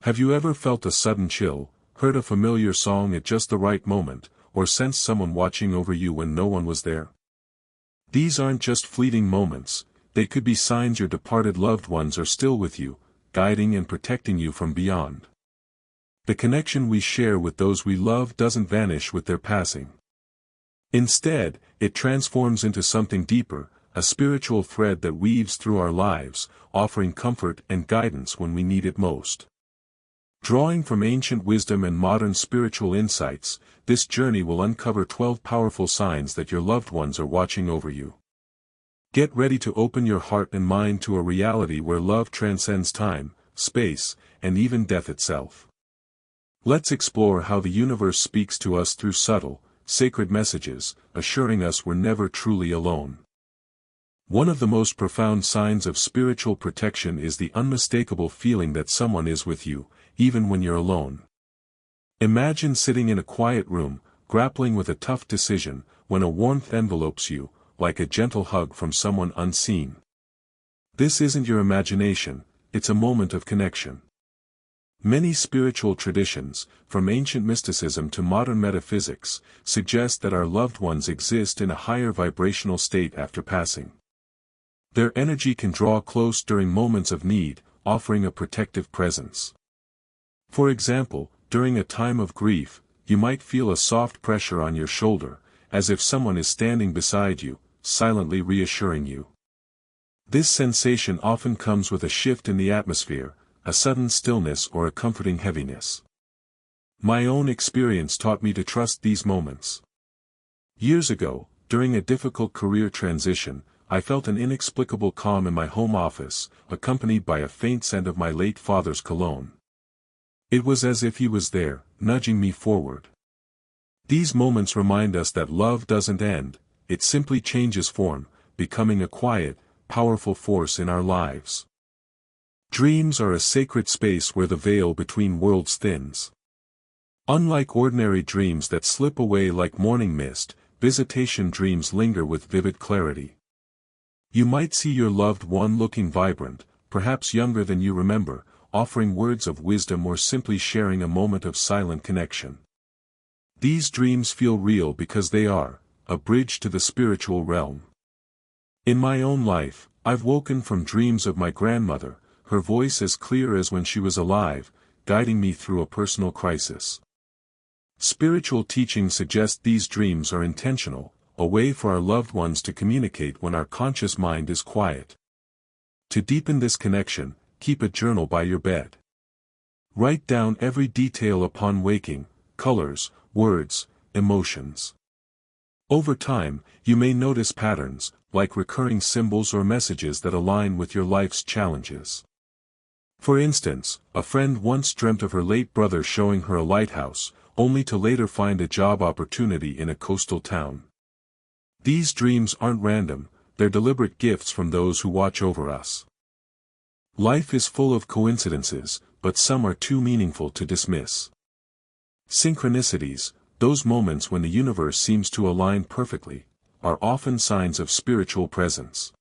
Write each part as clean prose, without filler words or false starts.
Have you ever felt a sudden chill, heard a familiar song at just the right moment, or sensed someone watching over you when no one was there? These aren't just fleeting moments, they could be signs your departed loved ones are still with you, guiding and protecting you from beyond. The connection we share with those we love doesn't vanish with their passing. Instead, it transforms into something deeper, a spiritual thread that weaves through our lives, offering comfort and guidance when we need it most. Drawing from ancient wisdom and modern spiritual insights, this journey will uncover 12 powerful signs that your loved ones are watching over you. Get ready to open your heart and mind to a reality where love transcends time, space, and even death itself. Let's explore how the universe speaks to us through subtle, sacred messages, assuring us we're never truly alone. One of the most profound signs of spiritual protection is the unmistakable feeling that someone is with you, even when you're alone. Imagine sitting in a quiet room, grappling with a tough decision, when a warmth envelopes you, like a gentle hug from someone unseen. This isn't your imagination, it's a moment of connection. Many spiritual traditions, from ancient mysticism to modern metaphysics, suggest that our loved ones exist in a higher vibrational state after passing. Their energy can draw close during moments of need, offering a protective presence. For example, during a time of grief, you might feel a soft pressure on your shoulder, as if someone is standing beside you, silently reassuring you. This sensation often comes with a shift in the atmosphere, a sudden stillness or a comforting heaviness. My own experience taught me to trust these moments. Years ago, during a difficult career transition, I felt an inexplicable calm in my home office, accompanied by a faint scent of my late father's cologne. It was as if he was there, nudging me forward. These moments remind us that love doesn't end, it simply changes form, becoming a quiet, powerful force in our lives. Dreams are a sacred space where the veil between worlds thins. Unlike ordinary dreams that slip away like morning mist, visitation dreams linger with vivid clarity. You might see your loved one looking vibrant, perhaps younger than you remember, offering words of wisdom or simply sharing a moment of silent connection. These dreams feel real because they are a bridge to the spiritual realm. In my own life, I've woken from dreams of my grandmother, her voice as clear as when she was alive, guiding me through a personal crisis. Spiritual teachings suggest these dreams are intentional, a way for our loved ones to communicate when our conscious mind is quiet. To deepen this connection, keep a journal by your bed. Write down every detail upon waking, colors, words, emotions. Over time, you may notice patterns, like recurring symbols or messages that align with your life's challenges. For instance, a friend once dreamt of her late brother showing her a lighthouse, only to later find a job opportunity in a coastal town. These dreams aren't random, they're deliberate gifts from those who watch over us. Life is full of coincidences, but some are too meaningful to dismiss. Synchronicities, those moments when the universe seems to align perfectly, are often signs of spiritual presence.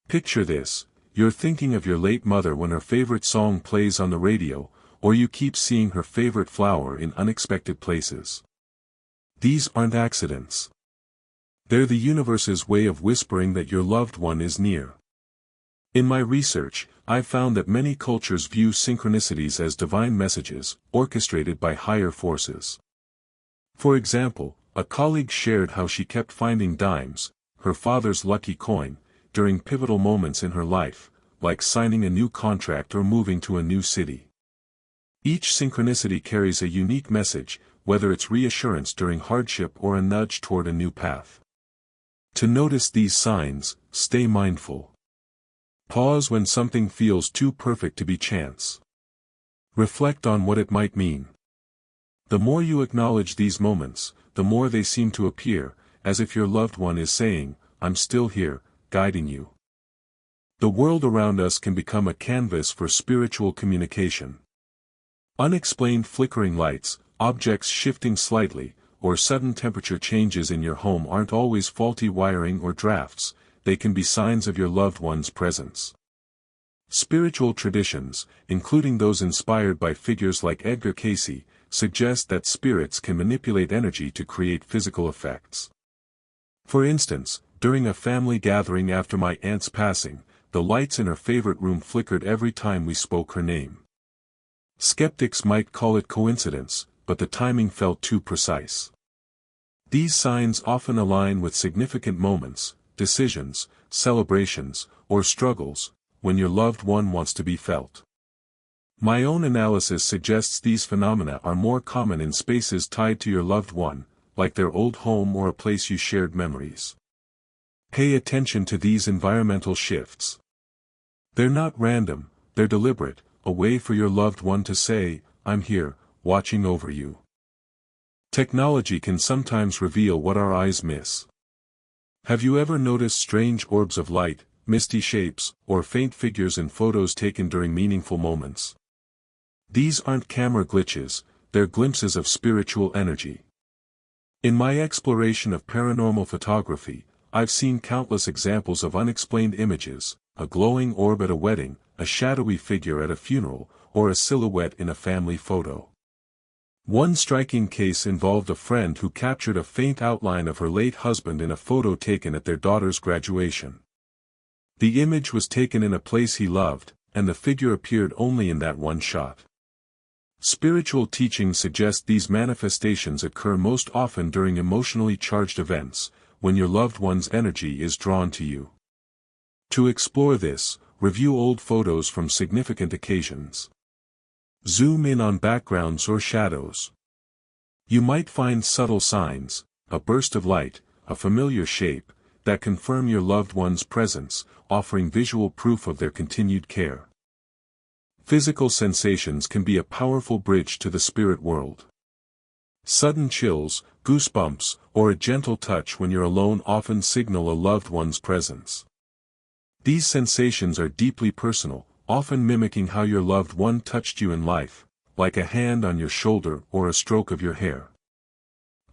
Picture this, you're thinking of your late mother when her favorite song plays on the radio, or you keep seeing her favorite flower in unexpected places. These aren't accidents. They're the universe's way of whispering that your loved one is near. In my research, I've found that many cultures view synchronicities as divine messages, orchestrated by higher forces. For example, a colleague shared how she kept finding dimes, her father's lucky coin, during pivotal moments in her life, like signing a new contract or moving to a new city. Each synchronicity carries a unique message, whether it's reassurance during hardship or a nudge toward a new path. To notice these signs, stay mindful. Pause when something feels too perfect to be chance. Reflect on what it might mean. The more you acknowledge these moments, the more they seem to appear, as if your loved one is saying, "I'm still here, guiding you." The world around us can become a canvas for spiritual communication. Unexplained flickering lights, objects shifting slightly, or sudden temperature changes in your home aren't always faulty wiring or drafts, they can be signs of your loved one's presence. Spiritual traditions, including those inspired by figures like Edgar Cayce, suggest that spirits can manipulate energy to create physical effects. For instance, during a family gathering after my aunt's passing, the lights in her favorite room flickered every time we spoke her name. Skeptics might call it coincidence, but the timing felt too precise. These signs often align with significant moments, decisions, celebrations, or struggles, when your loved one wants to be felt. My own analysis suggests these phenomena are more common in spaces tied to your loved one, like their old home or a place you shared memories. Pay attention to these environmental shifts. They're not random, they're deliberate, a way for your loved one to say, "I'm here, watching over you." Technology can sometimes reveal what our eyes miss. Have you ever noticed strange orbs of light, misty shapes, or faint figures in photos taken during meaningful moments? These aren't camera glitches, they're glimpses of spiritual energy. In my exploration of paranormal photography, I've seen countless examples of unexplained images, a glowing orb at a wedding, a shadowy figure at a funeral, or a silhouette in a family photo. One striking case involved a friend who captured a faint outline of her late husband in a photo taken at their daughter's graduation. The image was taken in a place he loved, and the figure appeared only in that one shot. Spiritual teachings suggest these manifestations occur most often during emotionally charged events, when your loved one's energy is drawn to you. To explore this, review old photos from significant occasions. Zoom in on backgrounds or shadows. You might find subtle signs, a burst of light, a familiar shape, that confirm your loved one's presence, offering visual proof of their continued care. Physical sensations can be a powerful bridge to the spirit world. Sudden chills, goosebumps, or a gentle touch when you're alone often signal a loved one's presence. These sensations are deeply personal, often mimicking how your loved one touched you in life, like a hand on your shoulder or a stroke of your hair.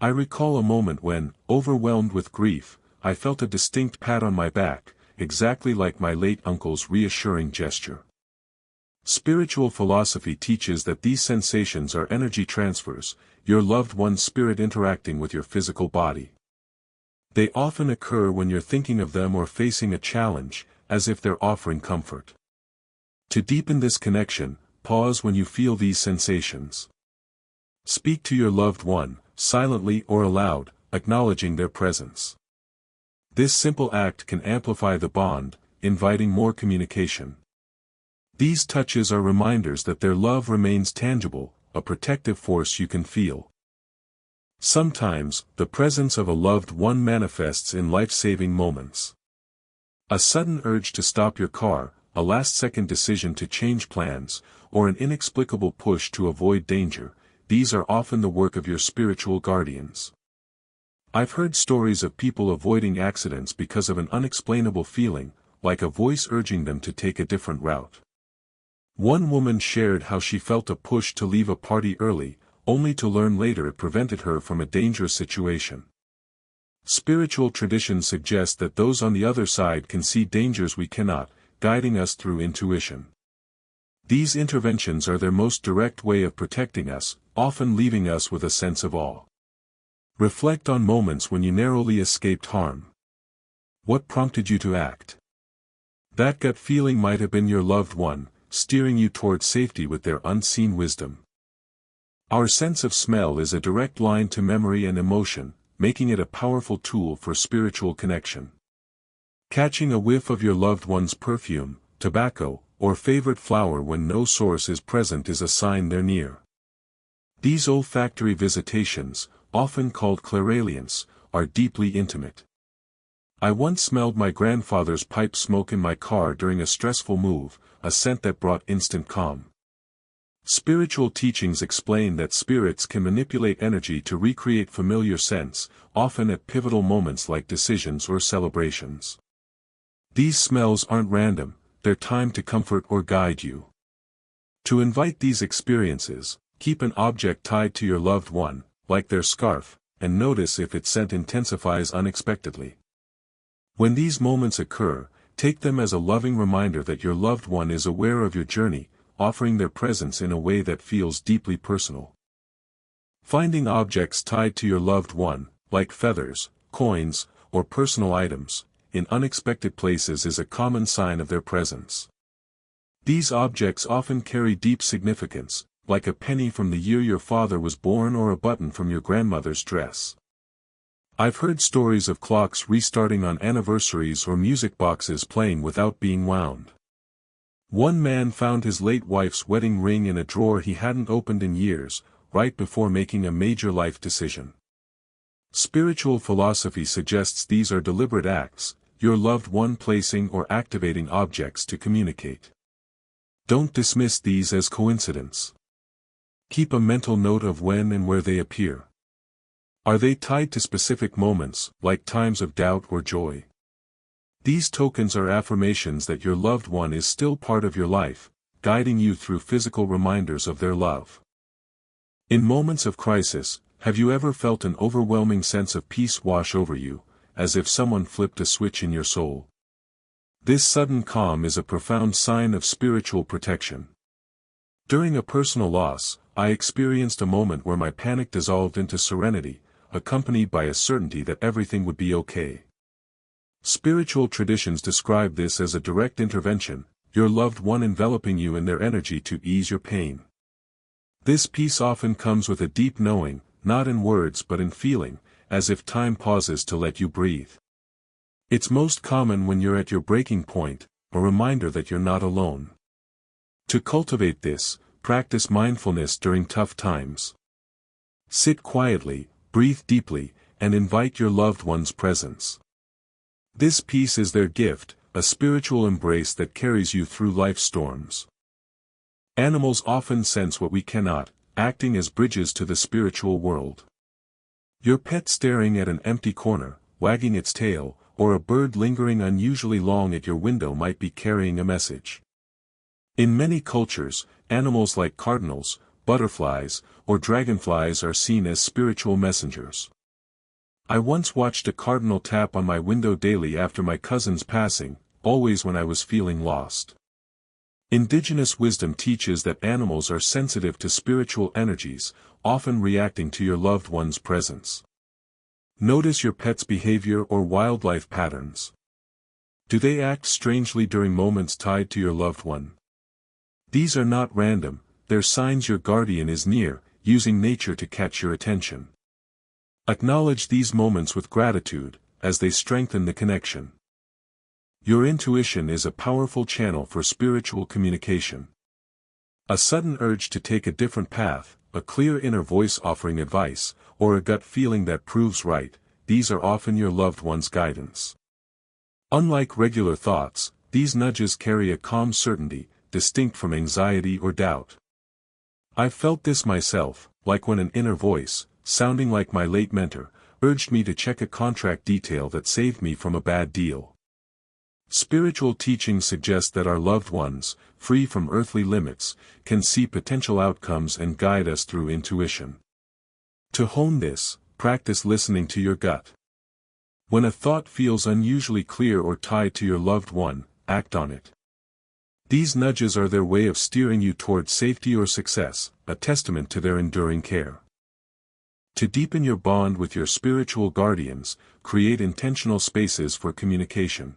I recall a moment when, overwhelmed with grief, I felt a distinct pat on my back, exactly like my late uncle's reassuring gesture. Spiritual philosophy teaches that these sensations are energy transfers, your loved one's spirit interacting with your physical body. They often occur when you're thinking of them or facing a challenge, as if they're offering comfort. To deepen this connection, pause when you feel these sensations. Speak to your loved one, silently or aloud, acknowledging their presence. This simple act can amplify the bond, inviting more communication. These touches are reminders that their love remains tangible, a protective force you can feel. Sometimes, the presence of a loved one manifests in life-saving moments. A sudden urge to stop your car, a last-second decision to change plans, or an inexplicable push to avoid danger, these are often the work of your spiritual guardians. I've heard stories of people avoiding accidents because of an unexplainable feeling, like a voice urging them to take a different route. One woman shared how she felt a push to leave a party early, only to learn later it prevented her from a dangerous situation. Spiritual traditions suggest that those on the other side can see dangers we cannot, guiding us through intuition. These interventions are their most direct way of protecting us, often leaving us with a sense of awe. Reflect on moments when you narrowly escaped harm. What prompted you to act? That gut feeling might have been your loved one, steering you toward safety with their unseen wisdom. Our sense of smell is a direct line to memory and emotion, making it a powerful tool for spiritual connection. Catching a whiff of your loved one's perfume, tobacco, or favorite flower when no source is present is a sign they're near. These olfactory visitations, often called clairalience, are deeply intimate. I once smelled my grandfather's pipe smoke in my car during a stressful move, a scent that brought instant calm. Spiritual teachings explain that spirits can manipulate energy to recreate familiar scents, often at pivotal moments like decisions or celebrations. These smells aren't random, they're timed to comfort or guide you. To invite these experiences, keep an object tied to your loved one, like their scarf, and notice if its scent intensifies unexpectedly. When these moments occur, Take them as a loving reminder that your loved one is aware of your journey, offering their presence in a way that feels deeply personal. Finding objects tied to your loved one, like feathers, coins, or personal items, in unexpected places is a common sign of their presence. These objects often carry deep significance, like a penny from the year your father was born or a button from your grandmother's dress. I've heard stories of clocks restarting on anniversaries or music boxes playing without being wound. One man found his late wife's wedding ring in a drawer he hadn't opened in years, right before making a major life decision. Spiritual philosophy suggests these are deliberate acts, your loved one placing or activating objects to communicate. Don't dismiss these as coincidence. Keep a mental note of when and where they appear. Are they tied to specific moments, like times of doubt or joy? These tokens are affirmations that your loved one is still part of your life, guiding you through physical reminders of their love. In moments of crisis, have you ever felt an overwhelming sense of peace wash over you, as if someone flipped a switch in your soul? This sudden calm is a profound sign of spiritual protection. During a personal loss, I experienced a moment where my panic dissolved into serenity, accompanied by a certainty that everything would be okay. Spiritual traditions describe this as a direct intervention, your loved one enveloping you in their energy to ease your pain. This peace often comes with a deep knowing, not in words but in feeling, as if time pauses to let you breathe. It's most common when you're at your breaking point, a reminder that you're not alone. To cultivate this, practice mindfulness during tough times. Sit quietly, breathe deeply, and invite your loved one's presence. This peace is their gift, a spiritual embrace that carries you through life's storms. Animals often sense what we cannot, acting as bridges to the spiritual world. Your pet staring at an empty corner, wagging its tail, or a bird lingering unusually long at your window might be carrying a message. In many cultures, animals like cardinals, butterflies, or dragonflies are seen as spiritual messengers. I once watched a cardinal tap on my window daily after my cousin's passing, always when I was feeling lost. Indigenous wisdom teaches that animals are sensitive to spiritual energies, often reacting to your loved one's presence. Notice your pet's behavior or wildlife patterns. Do they act strangely during moments tied to your loved one? These are not random, they're signs your guardian is near, using nature to catch your attention. Acknowledge these moments with gratitude, as they strengthen the connection. Your intuition is a powerful channel for spiritual communication. A sudden urge to take a different path, a clear inner voice offering advice, or a gut feeling that proves right, these are often your loved one's guidance. Unlike regular thoughts, these nudges carry a calm certainty, distinct from anxiety or doubt. I've felt this myself, like when an inner voice, sounding like my late mentor, urged me to check a contract detail that saved me from a bad deal. Spiritual teachings suggest that our loved ones, free from earthly limits, can see potential outcomes and guide us through intuition. To hone this, practice listening to your gut. When a thought feels unusually clear or tied to your loved one, act on it. These nudges are their way of steering you toward safety or success, a testament to their enduring care. To deepen your bond with your spiritual guardians, create intentional spaces for communication.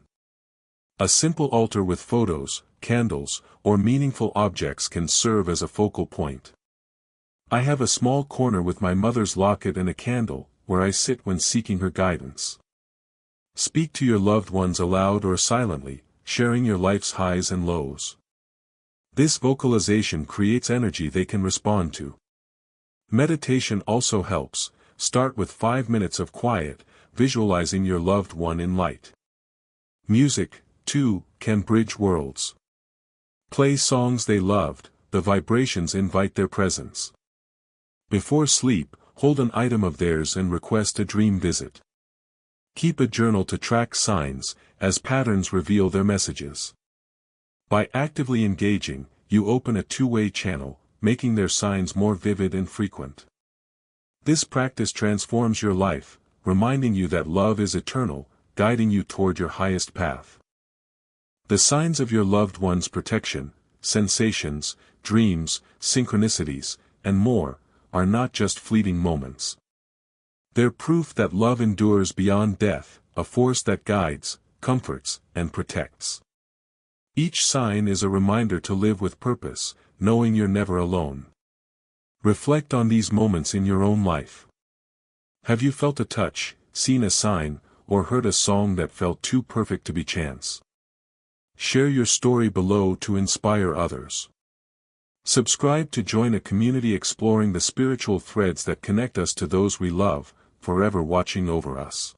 A simple altar with photos, candles, or meaningful objects can serve as a focal point. I have a small corner with my mother's locket and a candle, where I sit when seeking her guidance. Speak to your loved ones aloud or silently, sharing your life's highs and lows. This vocalization creates energy they can respond to. Meditation also helps. Start with 5 minutes of quiet, visualizing your loved one in light. Music, too, can bridge worlds. Play songs they loved, the vibrations invite their presence. Before sleep, hold an item of theirs and request a dream visit. Keep a journal to track signs, as patterns reveal their messages. By actively engaging, you open a two-way channel, making their signs more vivid and frequent. This practice transforms your life, reminding you that love is eternal, guiding you toward your highest path. The signs of your loved one's protection, sensations, dreams, synchronicities, and more, are not just fleeting moments. They're proof that love endures beyond death, a force that guides, comforts, and protects. Each sign is a reminder to live with purpose, knowing you're never alone. Reflect on these moments in your own life. Have you felt a touch, seen a sign, or heard a song that felt too perfect to be chance? Share your story below to inspire others. Subscribe to join a community exploring the spiritual threads that connect us to those we love, forever watching over us.